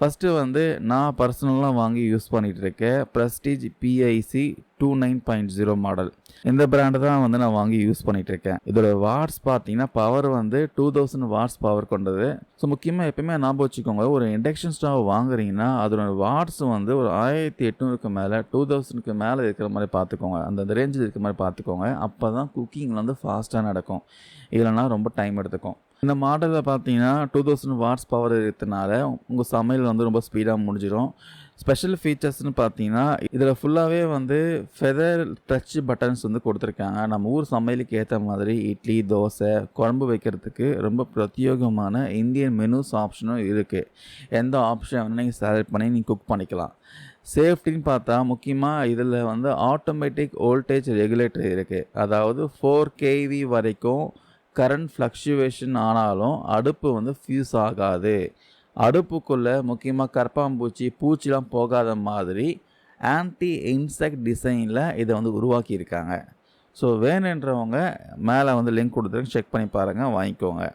First வந்து நான் பர்சனலா வாங்கி யூஸ் பண்ணிட்டு இருக்கேன். Prestige PIC 29.0 model. இந்த பிராண்ட் தான் வந்து நான் வாங்கி யூஸ் பண்ணிட்டு இருக்கேன். இதோட வாட்ஸ் பார்த்தீங்கன்னா, பவர் வந்து 2000 வாட்ஸ் பவர் கொண்டது. ஸோ முக்கியமா எப்பயுமே ஞாபகம் வச்சுக்கோங்க, ஒரு இண்டக்ஷன் ஸ்டவ் வாங்குறீங்கன்னா, அதோட வாட்ஸ் வந்து ஒரு 1800க்கு மேல 2000க்கு மேல இருக்கிற மாரி பார்த்துக்கோங்க. அந்த ரேஞ்சில இருக்கிற மாரி பார்த்துக்கோங்க. அப்பதான் குக்கிங் வந்து ஃபாஸ்ட்டா நடக்கும். இல்லன்னா ரொம்ப டைம் எடுத்துக்கும். இந்த மாடல்ல பார்த்தீங்கன்னா, 2000 வாட்ஸ் பவர் இருக்கிறதுனால, உங்க சமையல் வந்து ரொம்ப ஸ்பீடா முடிஞ்சிரும். ஸ்பெஷல் ஃபீச்சர்ஸ்ன்னு பார்த்தீங்கன்னா, இதில ஃபுல்லாவே வந்து ஃபெதர் டச் பட்டன்ஸ் வந்து குடுத்துருக்காங்க. நம்ம ஊர் சமையலுக்கு ஏத்த மாதிரி இட்லி, தோசை, குழம்பு வைக்கிறதுக்கு ரொம்ப பிரத்யேகமான இந்தியன் மெனூஸ் ஆப்ஷனும் இருக்கு. எந்த ஆப்ஷன் வேணா நீங்க செலக்ட் பண்ணி நீங்க குக் பண்ணிக்கலாம். சேஃப்டின்னு பார்த்தா, முக்கியமா இதில வந்து ஆட்டோமேட்டிக் வோல்டேஜ் ரெகுலேட்டர் இருக்கு. அதாவது 4 kV வரைக்கும் கரண்ட் ஃப்ளக்சுவேஷன் ஆனாலும் அடுப்பு வந்து ஃபியூஸ் ஆகாது. அடுப்புக்குள்ள முக்கியமா கரப்பான்பூச்சி, பூச்சிலாம் போகாத மாதிரி ஆன்டி இன்செக்ட் டிசைன்ல இத வந்து உருவாக்கியிருக்காங்க. ஸோ வேணுன்றவங்க மேல வந்து லிங்க் குடுத்துருக்கேன். செக் பண்ணி பாருங்க, வாங்கிக்கோங்க.